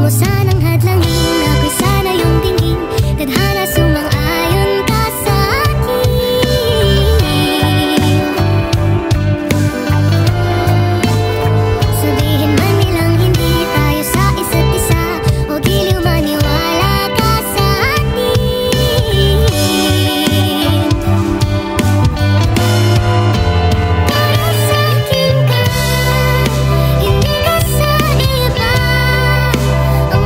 sanang hadlangin, ako'y sana yung tingin, tadhana sumang-ayon ka sa akin. Sabihin man nilang hindi tayo sa isa't isa, o giliw maniwala ka sa atin. Para sa akin ka, hindi ka sa iba. Ang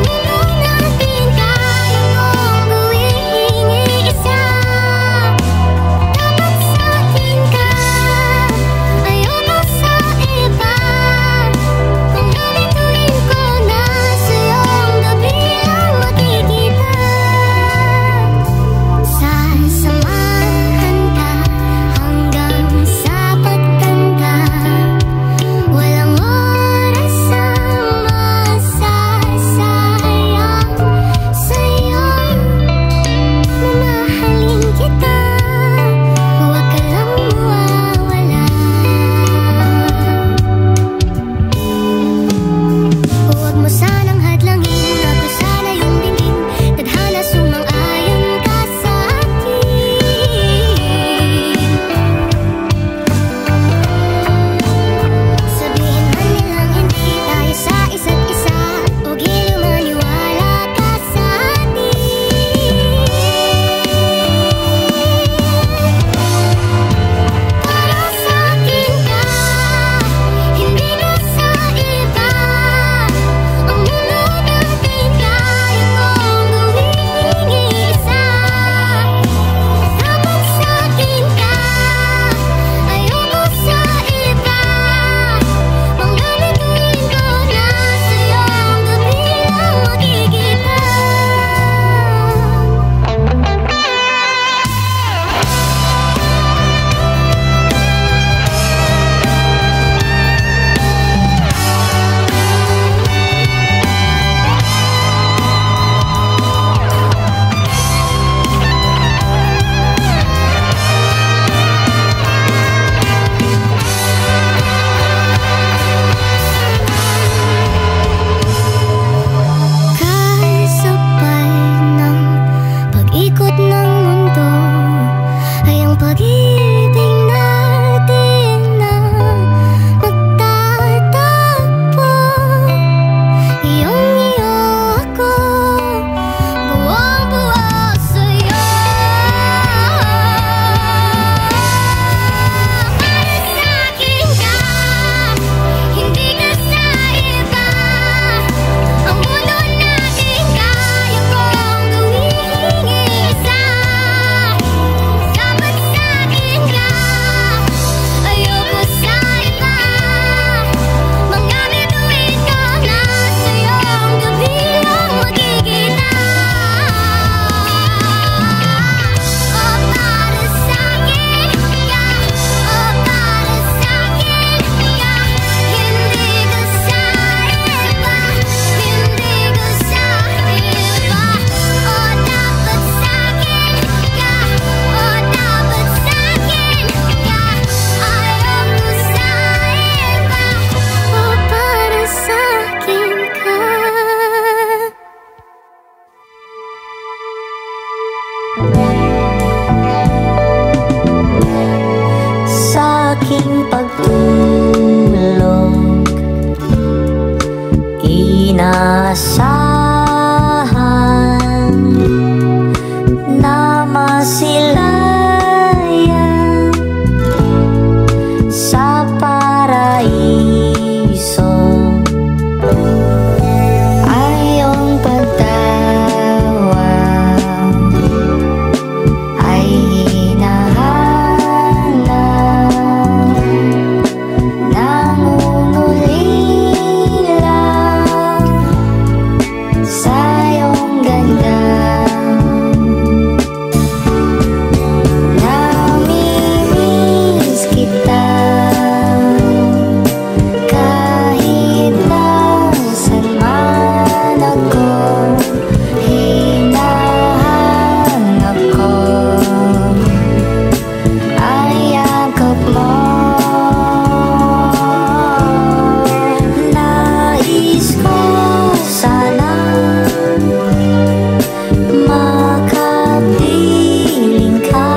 Makapiling ka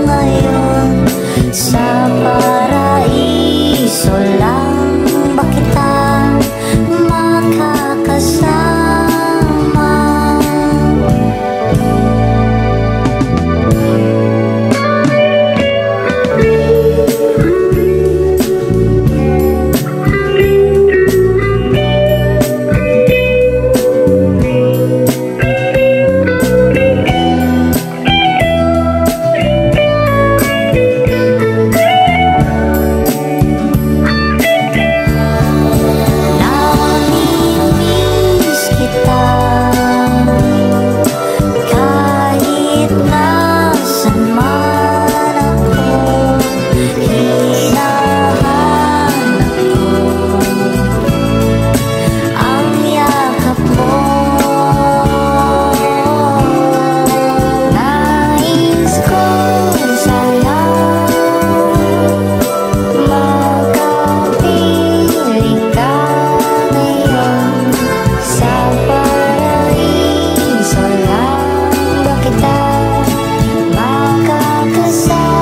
ngayon sa paraiso lang ba kita makakasama? Namimiss kita kahit nasan man ako, hinahanap ko ang yakap mo. Nais ko sana makapiling ka ngayon sa paraiso lang ba kita makakasama?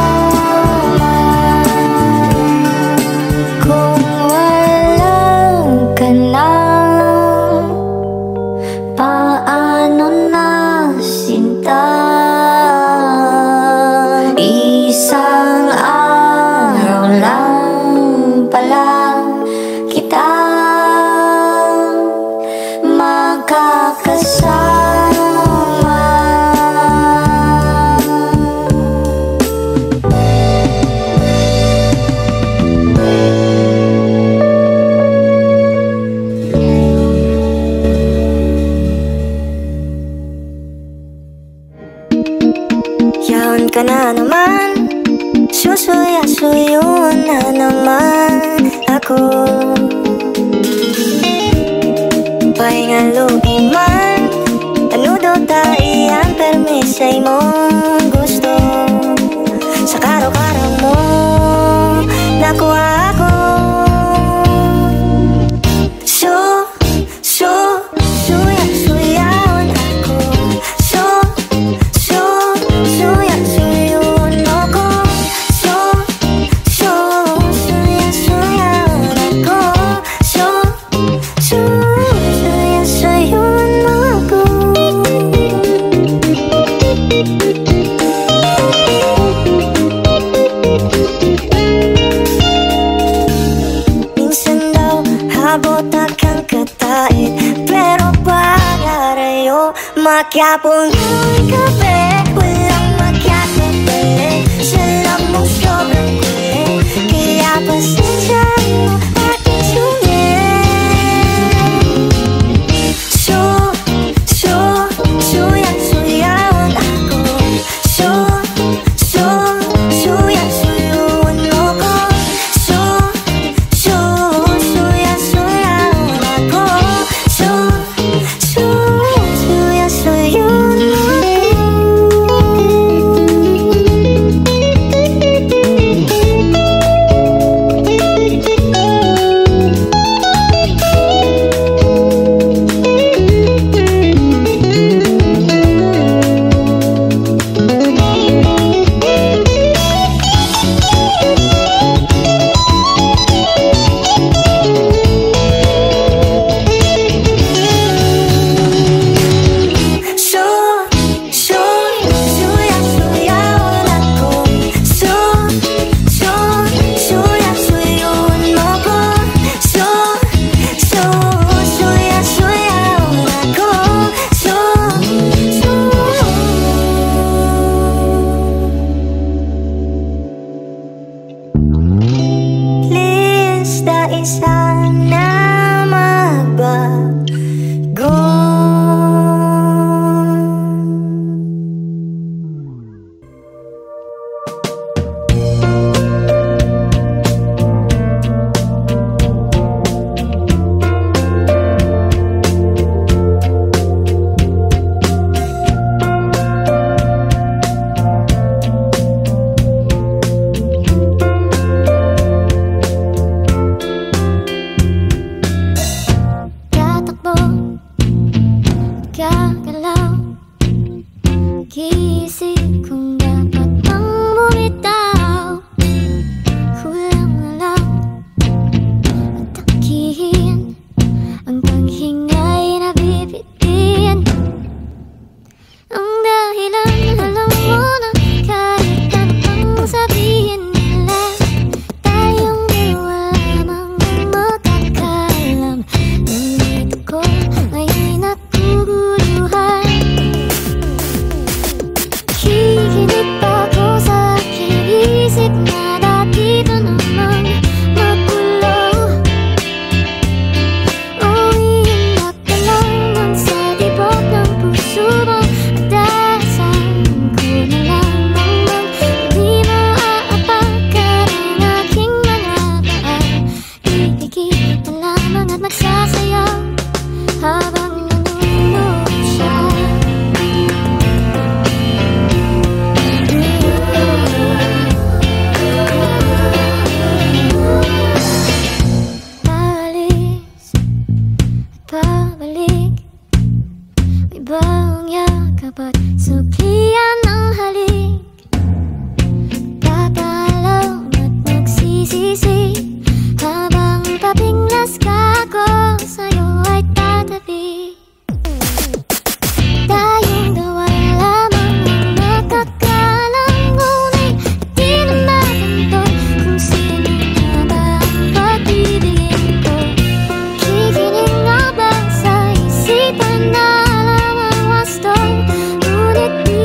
Kung walang ka na, paano na sinta? Isang araw lang pala kita makakasama. Yaon ka na naman, susuya-suyo na naman ako. Pahingaluin man, tanudo taiyan, permisay mong gusto. Sa karaw-karaw mo, nakuha ako. Suya-suyaon ako. Suya-suyaon ako. Suya-suyaon ako. Suya-suyaon ako. Minsan daw habot akang katait, pero pag-arayo makyapong ng kape. Walang makyapong pili, salam mong sobrang kulit, kaya pasensya mo aking sungit. Suya-suyaon ako. Suya-suyaon ako. Suya-suyaon ako. Suya-suyaon ako. nagkagalaw. Nag-iisip kung dapat bang bumitaw. Kulang na lang at takihin, ang paghinga'y nabibitin. Ang dahilan, alam mo na kahit ano pang sabihin nila, tayong dalawa lamang ang makakaalam. Ngunit ako ay naguguluhan. Kikinig pa ako sa aking isip na dati pa namang magulo. O iiyak ka lamang sa tibok ng puso mo, at dasalan ko na lamang nang di mo aapakan ang aking mga paa. Iikit na lamang at magsasayaw habang nanonood siya. Paalis at pabalik, may bawang yakap at suklian ng halik. Papalaw at magsisisi habang papinglas ka ako sa'yo ay tatabi. Tayong dalawa lamang ang nakakaalam, ngunit di na matanto kung sino nga ba ang pag-ibigin ko. Kikinig nga ba sa isipan na alam ang wasto, ngunit di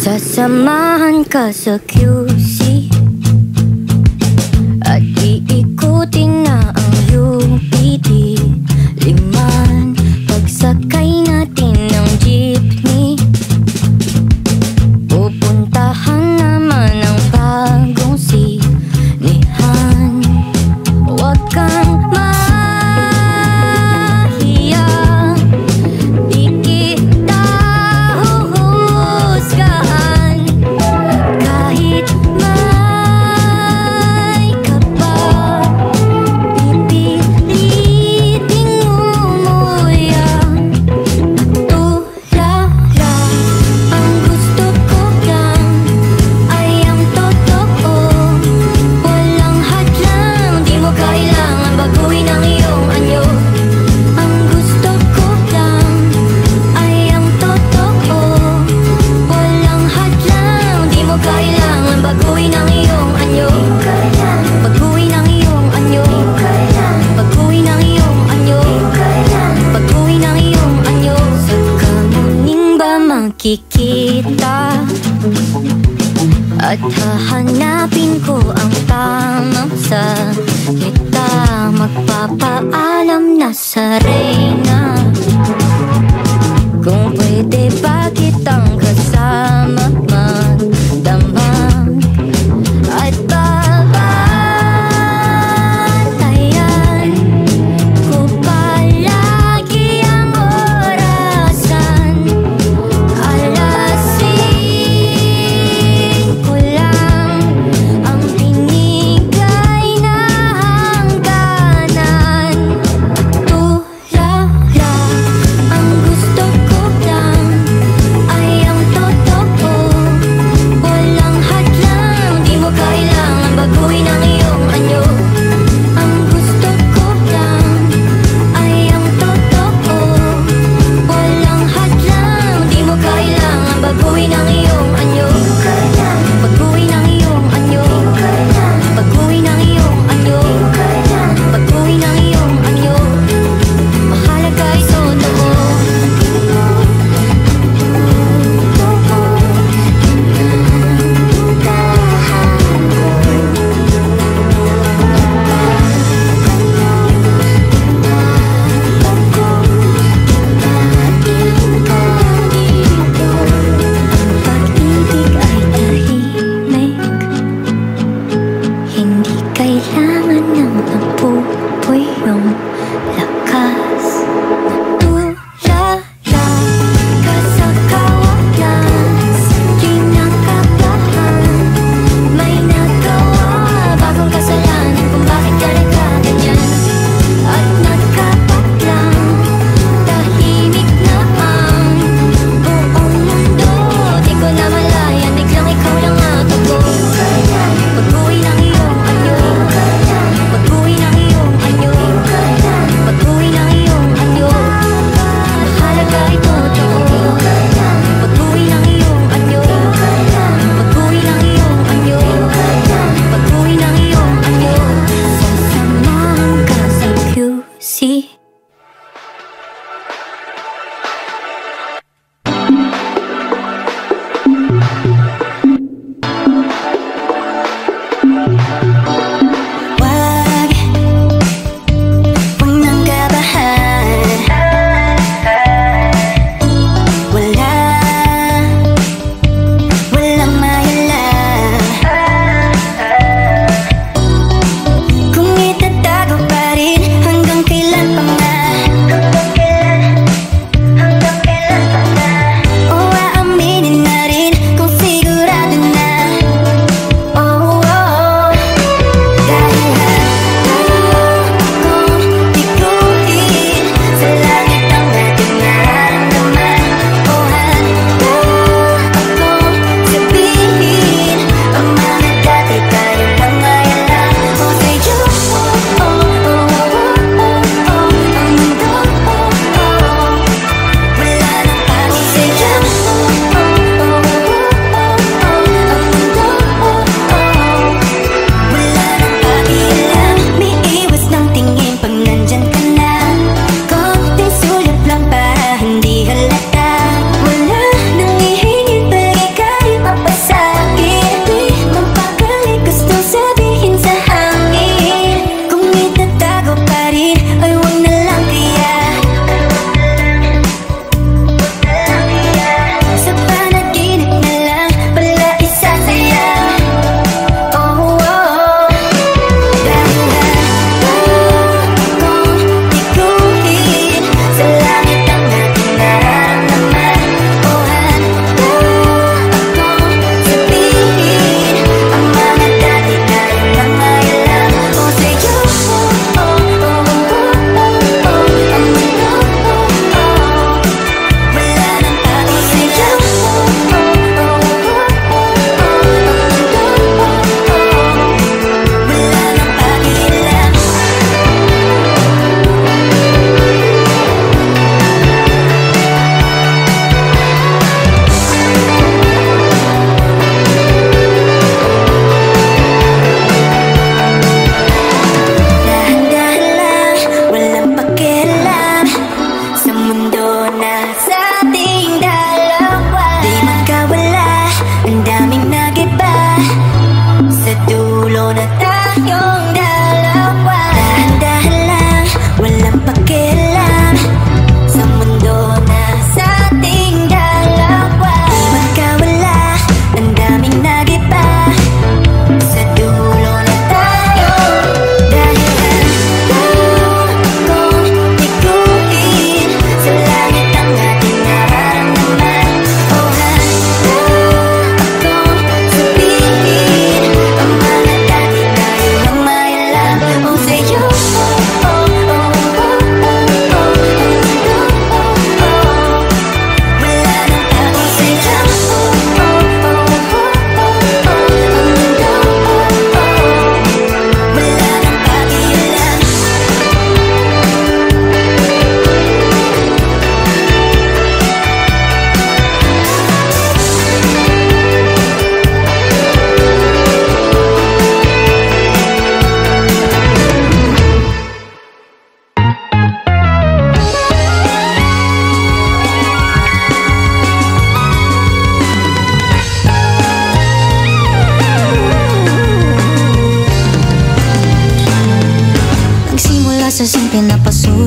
Sasamahan ka sa QC at iikutin na ang UPD. Liman, pagsakay natin ng jeepney. Pupuntahan naman ang bagong sinihan. Huwag kang mahiya, di kita huhusgahan. Kahit may kaba, pipiliting umuya. Tulala, ang gusto ko lang ay ang totoo. Walang hadlang, di mo kailangan baguhin ang iyong anyo. Ang gusto ko lang ay ang totoo. Walang hadlang, di mo kailangan baguhin ang iyong anyo. Baguhin ang iyong anyo. Baguhin ang iyong anyo. Baguhin ang iyong anyo. Sa kamuning ba makikita at hahanapin ko ang tamang salita. Magpapaalam na sa reyna kung pwede ba kitang kasama magdamag at babantayan ko palagi ang orasan. Alasin ko lang ang binigay na hangganan. Tulala,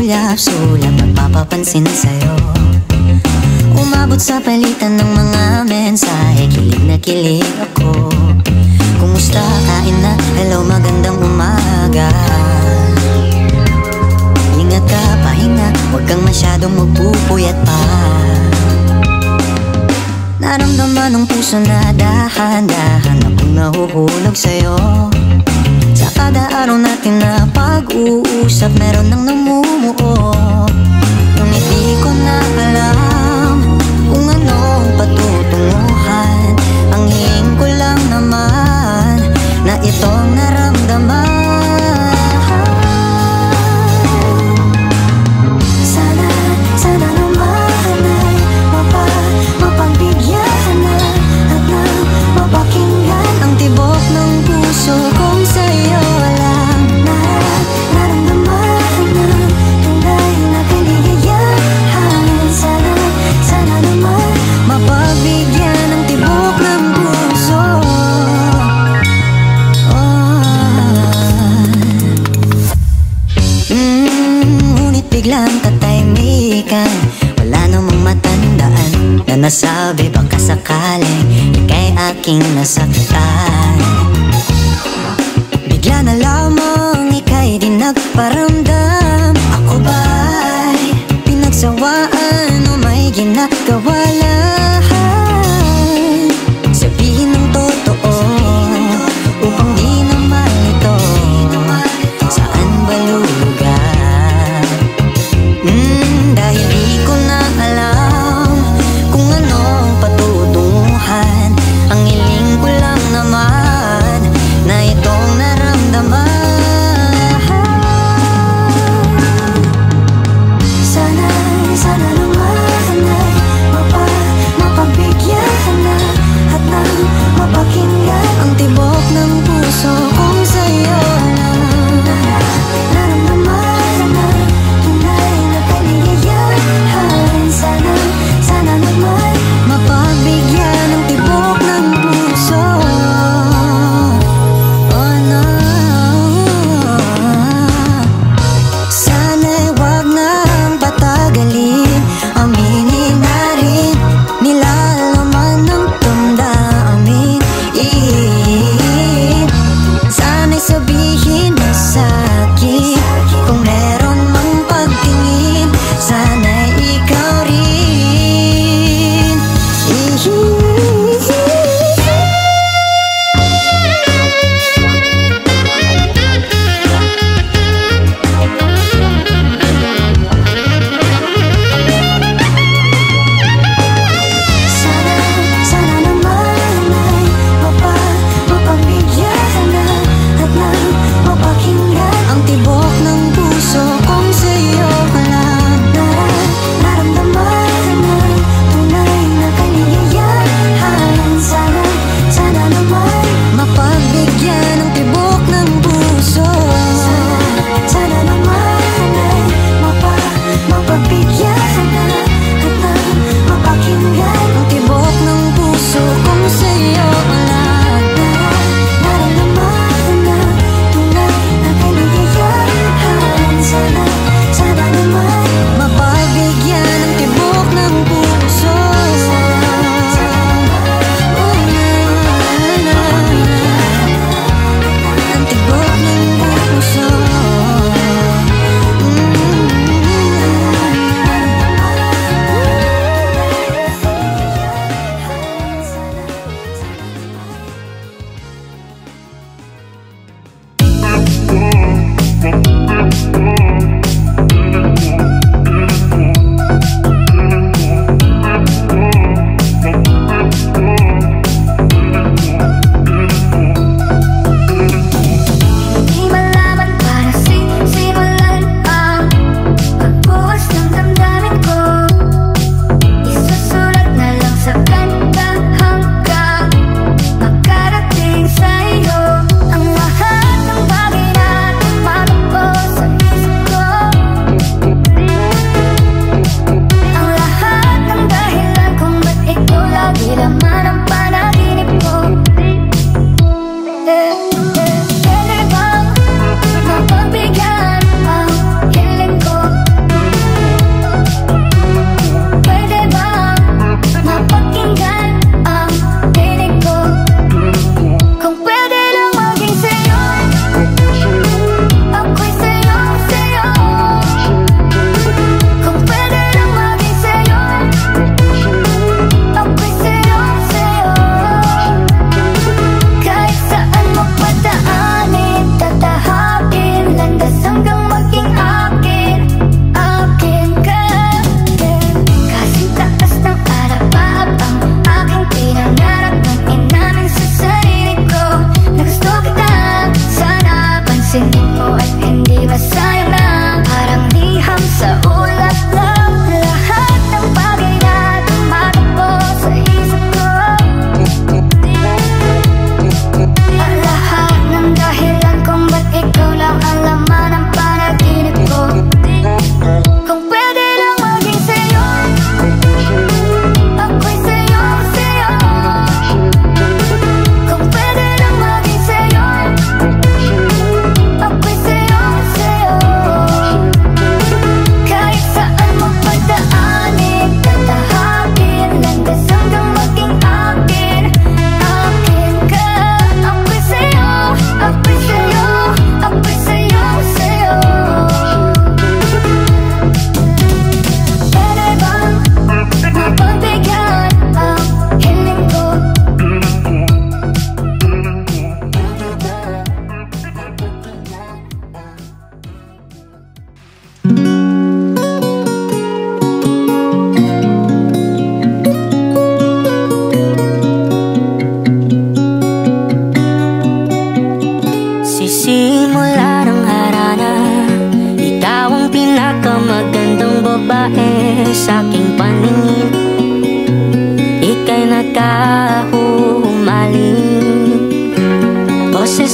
sulyap-sulyap magpapapansin sa'yo. Umabot sa palitan ng mga mensahe, kilig na kilig ako. Kumusta, kain na, hello, magandang umaga. Ingat ka, pahinga, huwag kang masyadong magpupuyat pa. Naramdaman ng puso na dahan-dahan akong nahuhulog sa'yo. Sa kada araw natin na pag-uusap, meron nang namumuo. Ngunit di ko na alam kung anong patutunguhan. Ang hingin ko lang naman na itong naramdaman. Sana naman ay mapagbigyan na at na mapakinggan ang tibok ng puso kong sa'yo lang naramdaman na tunay na kaligayahan. Sana naman mapagbigyan ang tibok ng puso. Ngunit biglang katahimikan, wala namang matandaan na nasabi baka sakaling ika'y aking nasaktan. Bigla na lamang ika'y di nagparamdam. Ako ba'y pinagsawaan o may ginagawa lang? Sabihin ng totoo upang di na malito. Saan ba lulugar? Dahil di ko na alam kung anong patutunguhan. Ang hiling ko lang naman na itong naramdaman. Sana naman ay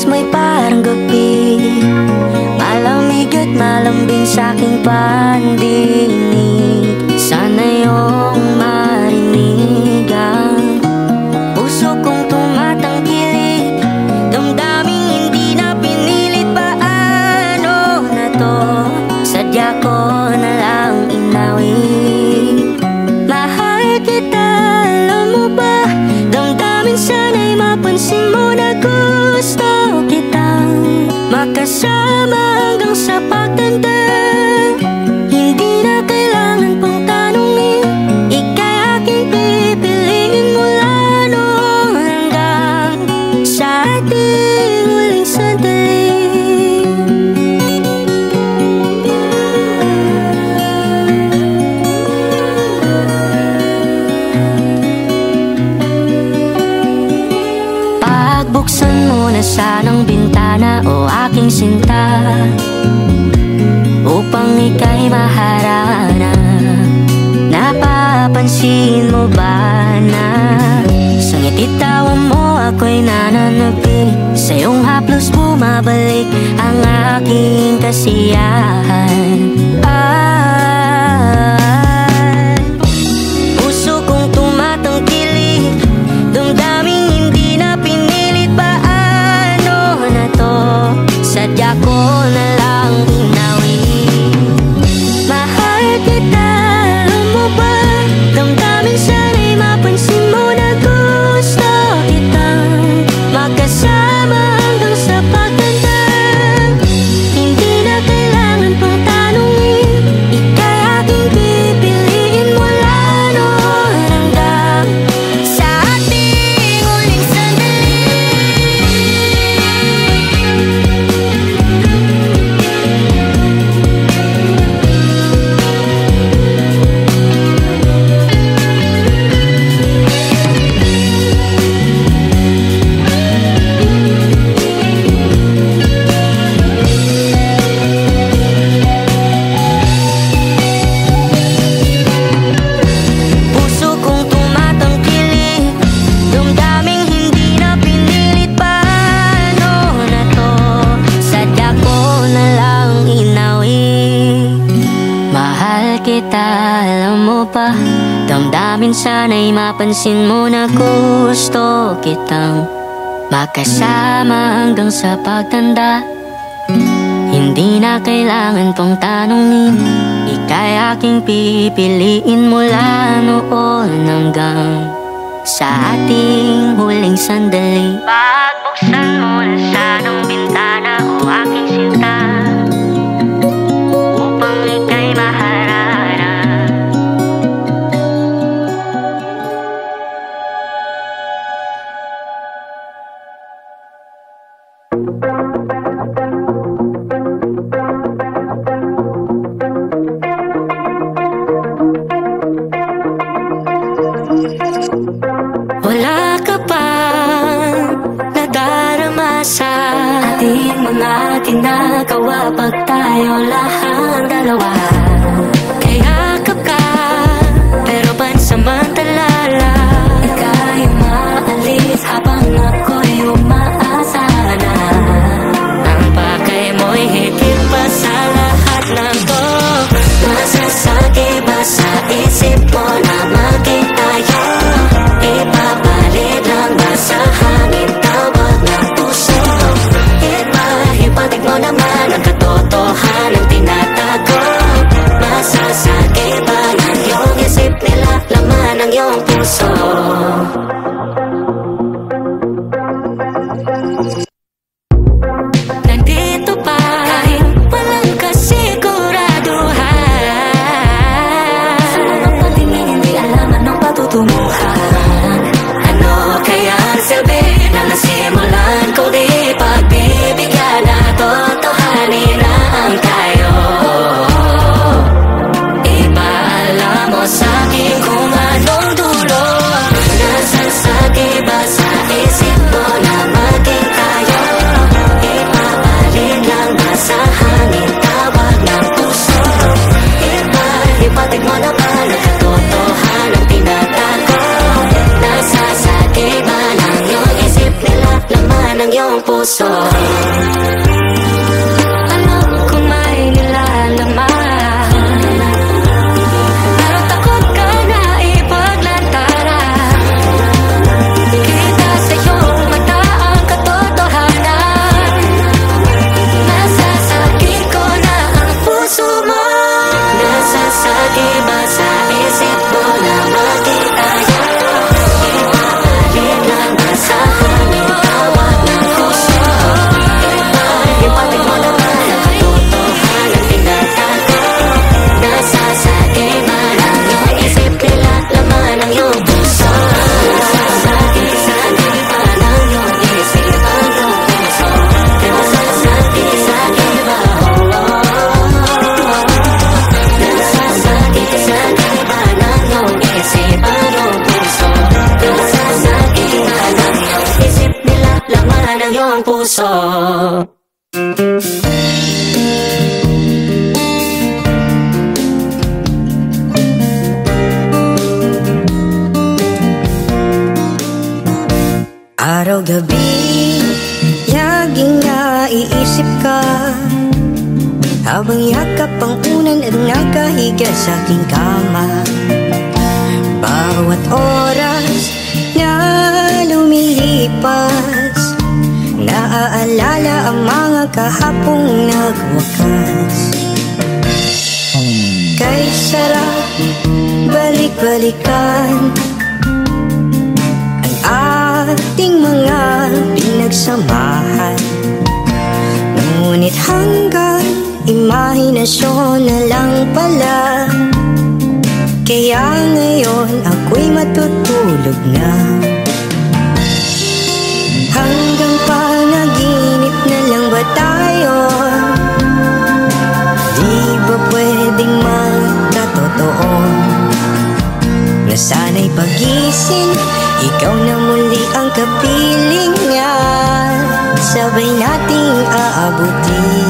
oras mo'y parang gabi, malamig at malambing sa'king pandinig. Sana iyong marinig ang puso kong tumatangkilik, damdaming hindi na pinilit. Paano na to? Sadya ko na lang inawit. Mahal kita, alam mo ba? Damdamin sana'y mapansin mo na gusto kitang makasama hanggang sa pagtanda. Hindi na kailangan pang tanungin, ika'y aking pipiliin mula noon hanggang sa ating huling sandali. Pagbuksan mo na sanang bintana, o aking sinta, upang ika'y maharana. Napapansin mo ba na sa ngiti't tawa mo ako'y nananabik? Sa iyong haplos bumabalik ang aking kasiyahan. Puso kong tumatangkilik, damdaming hindi na pinilit. Paano na to? Sadya ko na lang inawit. Mahal kita, alam mo ba? Damdamin sana'y mapansin mo na gusto kitang makasama hanggang sa pagtanda. Hindi na kailangan pang tanungin, ika'y aking pipiliin mula noon hanggang sa ating huling sandali. Puso kong tumatangkilik, damdaming hindi na pinilit. Paano na to? Sadya ko na lang inawit. Mahal kita, alam mo ba? Damdamin sana'y mapansin mo na gusto kitang makasama hanggang sa pagtanda. Hindi na kailangan pang tanungin, ika'y aking pipiliin mula noon hanggang sa ating huling sandali. Pagbuksan mo na sanang bintana, o aking sinta, upang ika'y maharana. Wala ka bang nadarama sa ating mga ginagawa pag tayo lahang dalawa? Kayakap ka, pero pansamantala ika'y umaalis habang ako'y umaasa na. Ang pakay mo'y higit pa sa lahat ng to. Masasagi ba sa isip mo na maging tayo? Ipapalit lang ba sa hangin tawag ng puso? Ipahipatig mo naman ang katotohanang tinatago. Masasagi ba ng iyong isip nila laman ng iyong ng iyong puso. Alam ko may nilalaman, pero takot ka na ipaglantaran. Kita sa iyong mata ang katotohanan. Nasasakit ko na ang puso mo. Nasasakit ba sa isip mo na bakit tayo ipapalit lang ba sa hangin tawag ng puso? Ipatid mo naman ang katotohanan tinatago. Nasasakit ba ng iyong isip nila laman ng iyong puso? Nasasakit ba ng iyong isip ang iyong puso? Nasasakit ba? Ang puso. Araw-gabi, laging naiisip ka, habang yakap ang unan at nakahiga sa aking kama. Bawat oras na lumilipas, naaalala ang mga kahapong nagwakas. Kay sarap balik-balikan ang ating mga pinagsamahan. Ngunit hanggang imahinasyon na lang pala, kaya ngayon ako'y matutulog na. Hanggang panaginip na lang ba tayo? Di ba pwedeng magkatotoo? Na sana'y pagising, ikaw na muli ang kapiling niya. Sabay nating aabutin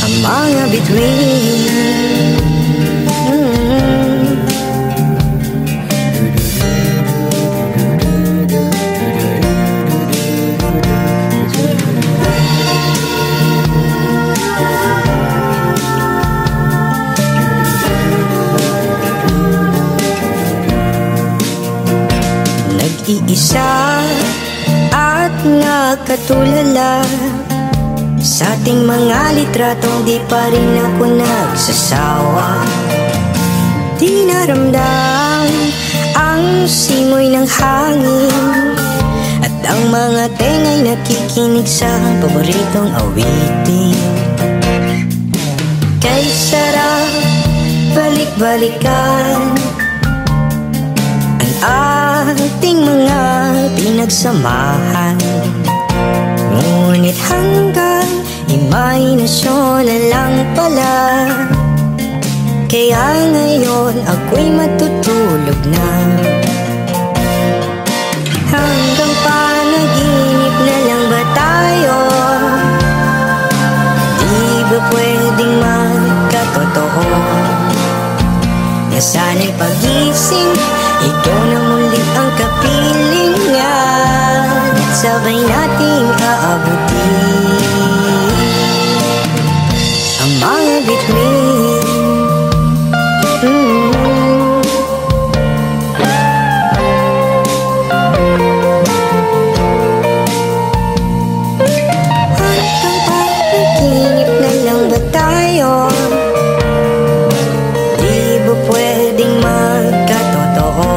ang mga bituin. Nag-iisa at nakatulala sa ating mga litratong di pa rin ako nagsasawa. Di naramdam ang simoy ng hangin at ang mga tenga'y nakikinig sa paboritong awitin. Kay sarap balik-balikan ang ating mga pinagsamahan. Ngunit hanggang imahinasyon na lang pala, kaya ngayon ako'y matutulog na. Hanggang panaginip na lang ba tayo? Di ba pwedeng magkatotoo? Na sana'y pagising, ikaw na muli ang kapiling niya. At sabay nating aabutin ang mga bituin. Hanggang panaginip na lang ba tayo? Di ba pwedeng magkatotoo?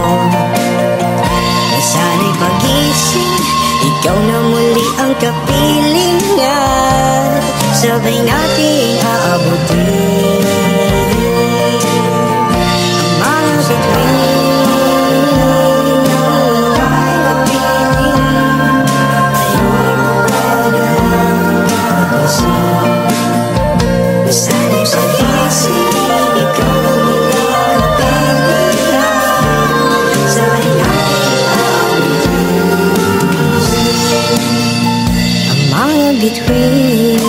Na sana'y pagising, ikaw na muli ang kapiling niya. Sabay nating aabutin ang mga bituin. Na sana'y pagising, ikaw na muli ang kapiling niya. Sabay nating aabutin ang mga bituin.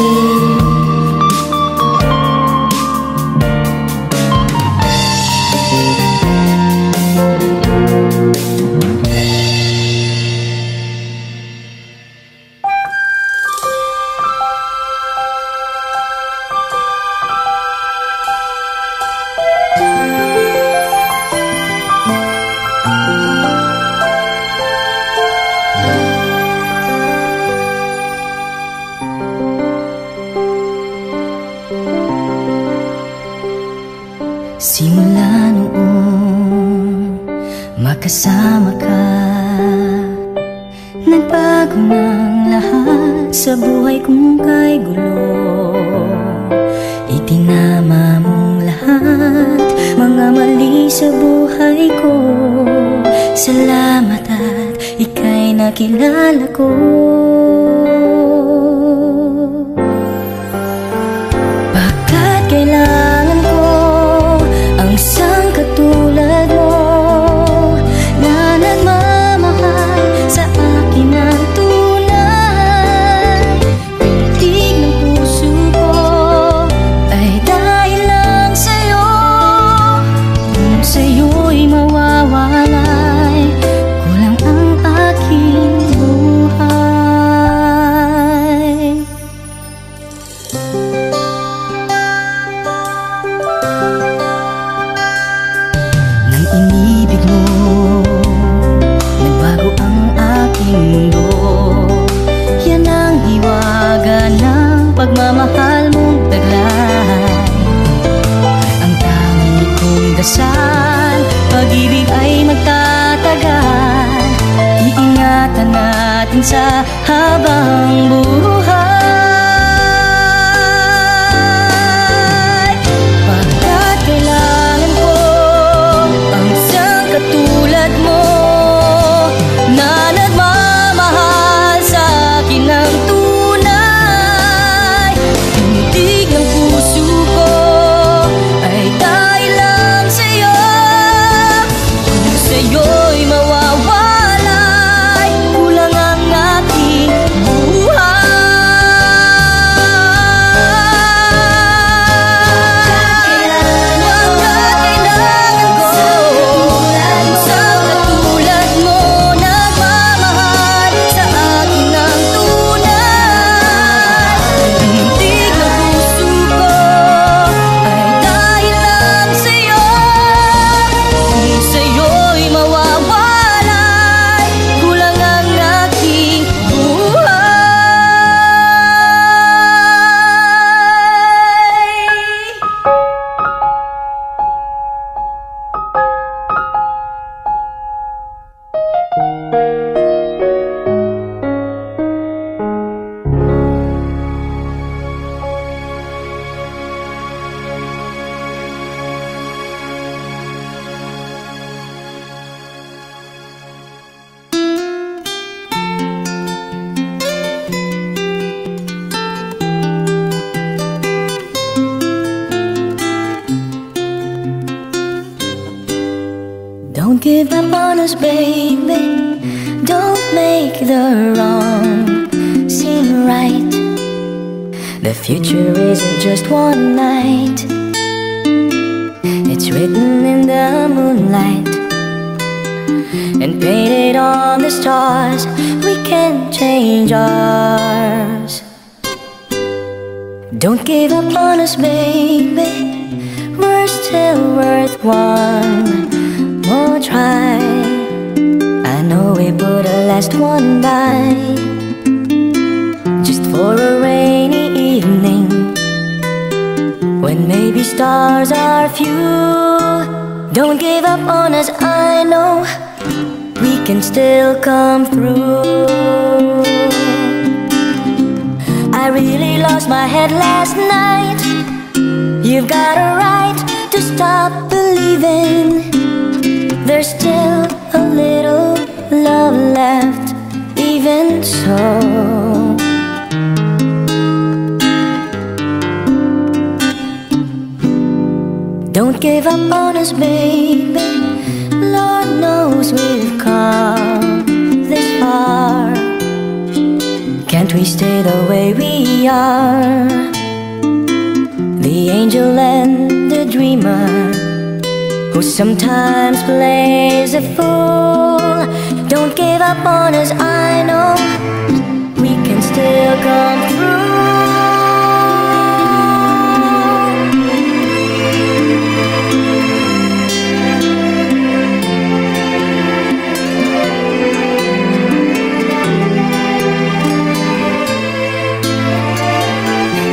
kasama ka. Nagbago ng lahat sa buhay kong kay gulo. Itinama mong lahat mga mali sa buhay ko. Salamat at ika'y nakilala ko. Bakit kailangan ko ang isang katulad mo na nagmamahal sa akin ng tunay? Pitig ng puso ko ay dahil lang sa'yo. Kung sa'yo'y mawawalay, kulang ang aking buhay. Nang inibig mo, nagbago ang aking mundo. Yan ang hiwaga ng pagmamahal mong taglay. Ang tangi kong dasal, pag-ibig ay magtatagal. Iingatan natin sa habang buhay. Bakit kailangan ko ang isang katulad mo na nagmamahal sa akin ng tunay? Tindig ng puso ko ay dahil lang sa'yo. Kung sa'yo'y mawawalay, kulang ang aking buhay. Bakit kailangan ko ang isang katulad mo nagmamahal sa akin ng tunay? Tindig ng puso ko ay dahil lang sa'yo. Kung sa'yo'y mawawalay, kulang ang aking buhay. Don't give up on us, baby. Don't make the wrong seem right. The future isn't just one night. It's written in the moonlight and painted on the stars. We can change ours. Don't give up on us, baby. We're still worth one more try. I know we put a last one by, just for a rainy evening when maybe stars are few. Don't give up on us, I know we can still come through. I really lost my head last night. You've got a right to stop believing. There's still a little love left, even so. Don't give up on us, baby. Lord knows we've come this far. Can't we stay the way we are? The angel and the dreamer, who sometimes plays a fool. Don't give up on us, I know we can still come through.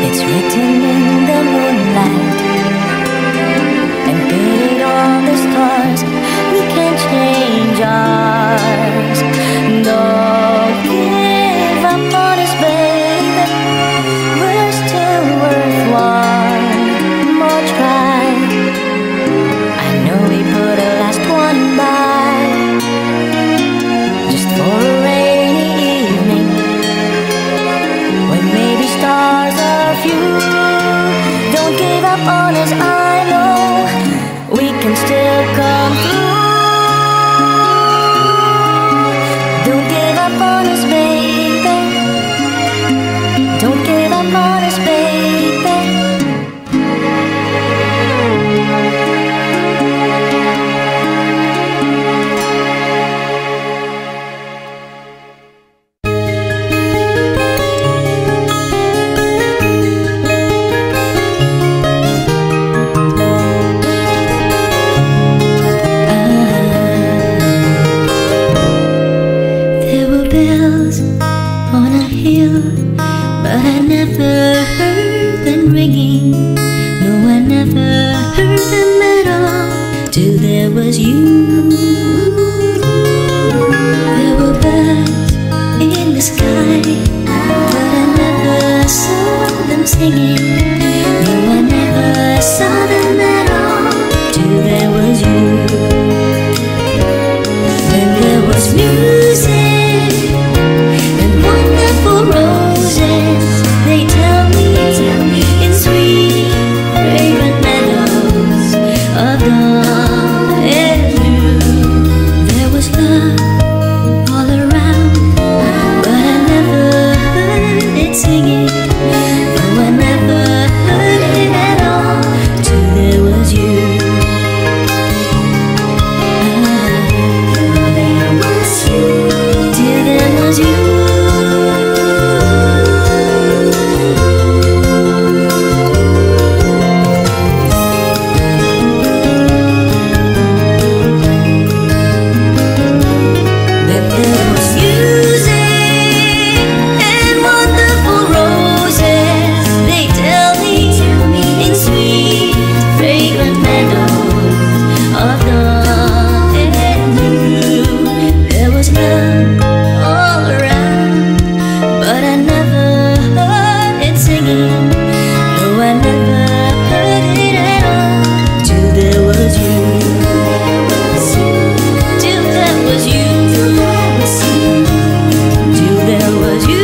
It's written in the moonlight and painted on the stars. We can change bells on a hill, but I never heard them ringing. No, I never heard them at all till there was you. There were birds in the sky, but I never saw them singing. No, I never saw them at all till there was you. Then there was music and wonderful roses. They tell me in sweet, fragrant meadows of dawn and blue. There was love all around, but I never heard it singing. No, I never heard it at all till there was you. Till there was you. Then there was music and wonderful roses. They tell me in sweet, fragrant meadows of dawn and blue. There was love all around, but I never heard it singing. No, I never heard it at all till there was you. Till there was you. Till there was you. Till there was you.